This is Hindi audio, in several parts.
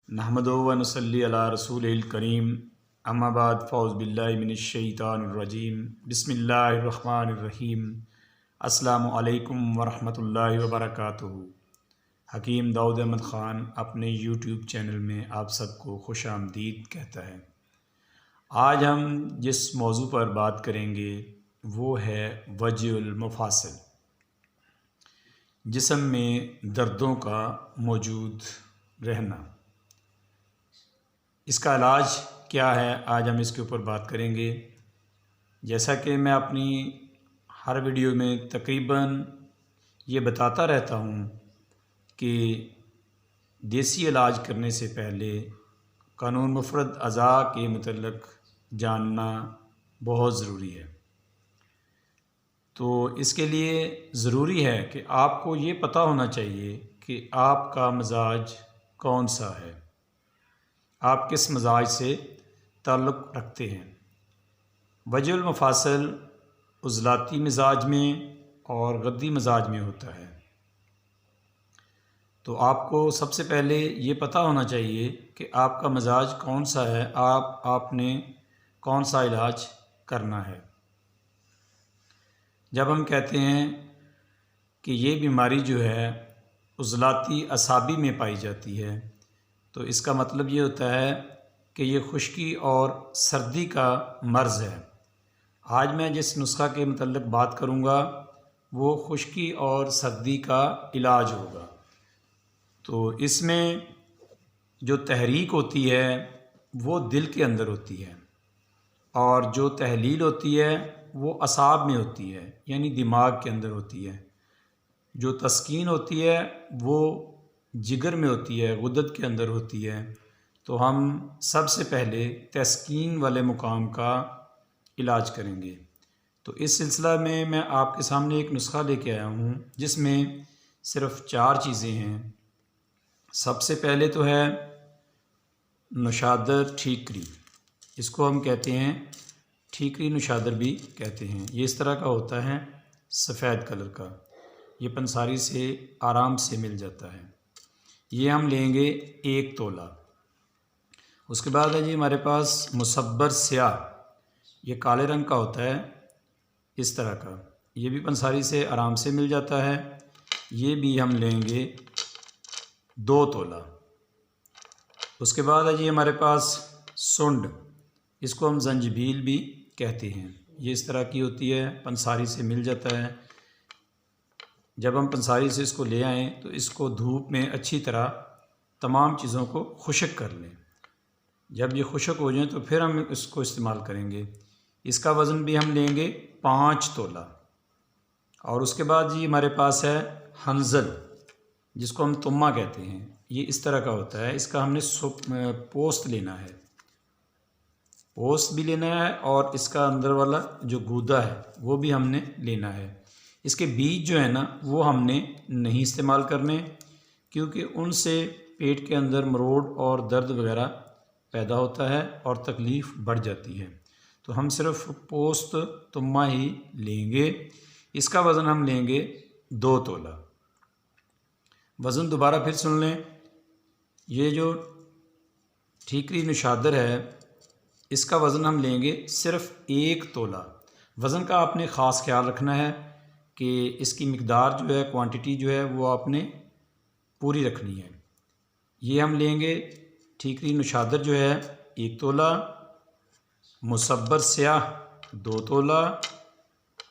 नहमदुहु व नसल्ली अला रसूलिल करीम अम्मा बाद फ़ौज़ बिल्लाहि मिनश शैतानिर रजीम बिस्मिल्लाहिर रहमानिर रहीम अस्सलामु अलैकुम व रहमतुल्लाहि व बरकातुहू। हकीम दाऊद अहमद ख़ान अपने यूट्यूब चैनल में आप सबको खुश आमदीद कहता है। आज हम जिस मौजू पर बात करेंगे वो है वजहुल मुफ़ासिल, जिस्म में दर्दों का मौजूद रहना। इसका इलाज क्या है, आज हम इसके ऊपर बात करेंगे। जैसा कि मैं अपनी हर वीडियो में तकरीबन ये बताता रहता हूँ कि देसी इलाज करने से पहले कानून मुफ़रद अज़ा के मुतल्लिक़ जानना बहुत ज़रूरी है। तो इसके लिए ज़रूरी है कि आपको ये पता होना चाहिए कि आपका मिजाज कौन सा है, आप किस मिजाज से ताल्लुक़ रखते हैं। वजहुल मुफ़ासिल उज़लाती मिजाज में और गद्दी मिजाज में होता है। तो आपको सबसे पहले ये पता होना चाहिए कि आपका मिजाज कौन सा है, आपने कौन सा इलाज करना है। जब हम कहते हैं कि ये बीमारी जो है उज़लाती असाबी में पाई जाती है, तो इसका मतलब ये होता है कि ये खुश्की और सर्दी का मर्ज़ है। आज मैं जिस नुस्ख़ा के मुतल्लिक़ बात करूँगा वो खुश्की और सर्दी का इलाज होगा। तो इसमें जो तहरीक होती है वो दिल के अंदर होती है और जो तहलील होती है वो असाब में होती है, यानी दिमाग के अंदर होती है। जो तस्कीन होती है वो जिगर में होती है, गुद्दत के अंदर होती है। तो हम सबसे पहले तस्कीन वाले मुकाम का इलाज करेंगे। तो इस सिलसिला में मैं आपके सामने एक नुस्ख़ा लेके आया हूँ जिसमें सिर्फ़ 4 चीज़ें हैं। सबसे पहले तो है नुशादर ठीकरी, इसको हम कहते हैं ठीकरी नुशादर भी कहते हैं। ये इस तरह का होता है, सफ़ेद कलर का, ये पंसारी से आराम से मिल जाता है। ये हम लेंगे 1 तोला। उसके बाद है जी हमारे पास मुसब्बर स्याह, ये काले रंग का होता है, इस तरह का, ये भी पंसारी से आराम से मिल जाता है। ये भी हम लेंगे 2 तोला। उसके बाद है जी हमारे पास सुंड, इसको हम जंजीबील भी कहते हैं। ये इस तरह की होती है, पंसारी से मिल जाता है। जब हम पंसारी से इसको ले आएँ तो इसको धूप में अच्छी तरह तमाम चीज़ों को खुश्क कर लें। जब ये खुश्क हो जाए तो फिर हम इसको इस्तेमाल करेंगे। इसका वज़न भी हम लेंगे 5 तोला। और उसके बाद जी हमारे पास है हंजल, जिसको हम तुम्मा कहते हैं। ये इस तरह का होता है, इसका हमने पोस्त लेना है, पोस्त भी लेना है और इसका अंदर वाला जो गूदा है वो भी हमने लेना है। इसके बीज जो है ना वो हमने नहीं इस्तेमाल करने, क्योंकि उनसे पेट के अंदर मरोड़ और दर्द वगैरह पैदा होता है और तकलीफ़ बढ़ जाती है। तो हम सिर्फ पोस्त तुम्मा ही लेंगे। इसका वज़न हम लेंगे 2 तोला। वज़न दोबारा फिर सुन लें। ये जो ठीकरी नुशादर है इसका वज़न हम लेंगे सिर्फ़ 1 तोला। वज़न का आपने ख़ास ख्याल रखना है कि इसकी मिक़दार जो है, क्वांटिटी जो है वो आपने पूरी रखनी है। ये हम लेंगे ठीकरी नुशादर जो है 1 तोला, मुसब्बर स्याह 2 तोला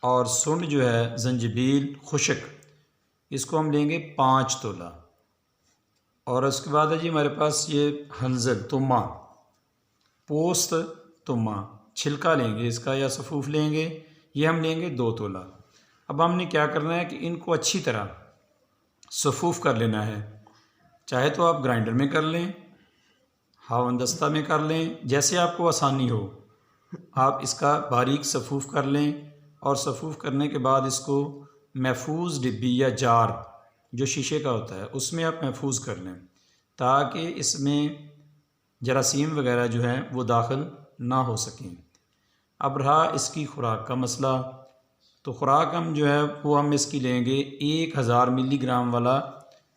और सुंड जो है जंजीबील खुश्क, इसको हम लेंगे 5 तोला। और उसके बाद है जी हमारे पास ये हंजल तुम्मा, पोस्त तुम्मा, छिलका लेंगे इसका या सफ़ूफ़ लेंगे, ये हम लेंगे 2 तोला। अब हमने क्या करना है कि इनको अच्छी तरह सफ़ूफ़ कर लेना है। चाहे तो आप ग्राइंडर में कर लें, हावंदस्ता में कर लें, जैसे आपको आसानी हो आप इसका बारीक सफ़ूफ़ कर लें। और सफ़ूफ़ करने के बाद इसको महफूज डिब्बी या जार जो शीशे का होता है उसमें आप महफूज कर लें, ताकि इसमें जरासीम वगैरह जो है वो दाखिल ना हो सकें। अब रहा इसकी खुराक का मसला, तो खुराक हम इसकी लेंगे 1000 मिलीग्राम वाला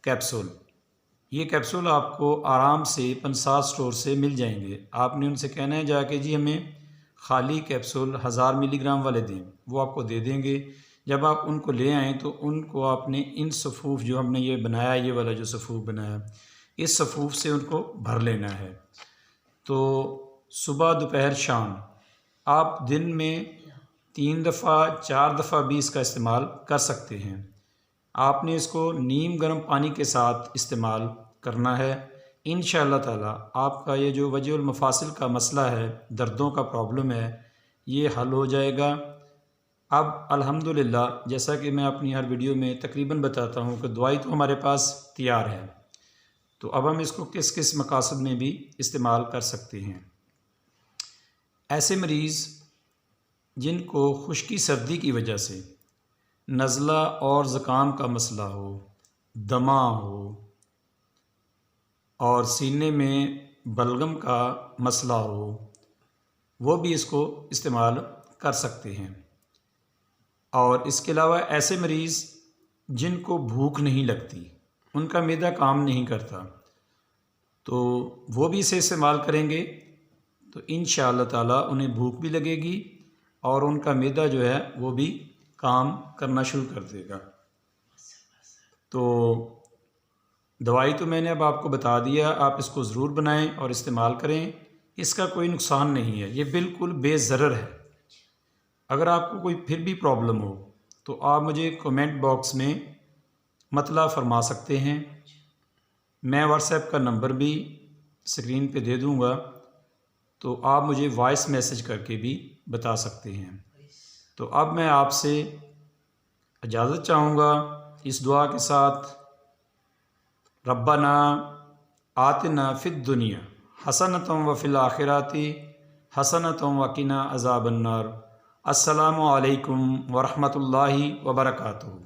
कैप्सूल। ये कैप्सूल आपको आराम से पंसार स्टोर से मिल जाएंगे। आपने उनसे कहना है जाके जी हमें खाली कैप्सूल 1000 मिलीग्राम वाले दें, वो आपको दे देंगे। जब आप उनको ले आएँ तो उनको आपने इन सफ़ूफ़ जो हमने ये बनाया, ये वाला जो सफ़ूफ़ बनाया, इस सफ़ूफ़ से उनको भर लेना है। तो सुबह दोपहर शाम आप दिन में 3 दफ़ा 4 दफ़ा भी इसका इस्तेमाल कर सकते हैं। आपने इसको नीम गर्म पानी के साथ इस्तेमाल करना है। इंशाअल्लाह ताला आपका ये जो वजहुल मफासिल का मसला है, दर्दों का प्रॉब्लम है, ये हल हो जाएगा। अब अल्हम्दुलिल्लाह जैसा कि मैं अपनी हर वीडियो में तकरीबन बताता हूँ कि दवाई तो हमारे पास तैयार है, तो अब हम इसको किस किस मकासद में भी इस्तेमाल कर सकते हैं। ऐसे मरीज़ जिनको खुश्की सर्दी की वजह से नज़ला और ज़ुकाम का मसला हो, दमा हो और सीने में बलगम का मसला हो, वो भी इसको इस्तेमाल कर सकते हैं। और इसके अलावा ऐसे मरीज़ जिनको भूख नहीं लगती, उनका मैदा काम नहीं करता, तो वो भी इसे इस्तेमाल करेंगे तो इंशाअल्लाह ताला उन्हें भूख भी लगेगी और उनका मैदा जो है वो भी काम करना शुरू कर देगा। तो दवाई तो मैंने अब आपको बता दिया, आप इसको ज़रूर बनाएं और इस्तेमाल करें। इसका कोई नुकसान नहीं है, ये बिल्कुल बेज़रर है। अगर आपको कोई फिर भी प्रॉब्लम हो तो आप मुझे कमेंट बॉक्स में मतला फरमा सकते हैं। मैं व्हाट्सएप का नंबर भी स्क्रीन पे दे दूँगा, तो आप मुझे वॉइस मैसेज करके भी बता सकते हैं। तो अब मैं आपसे इजाज़त चाहूँगा इस दुआ के साथ, रब्बना आतिना फिद दुनिया हसनतम व फिल आखिराती हसनतम व किना अज़ाबन्नार। अस्सलामु अलैकुम व रहमतुल्लाहि व बरकातुहू।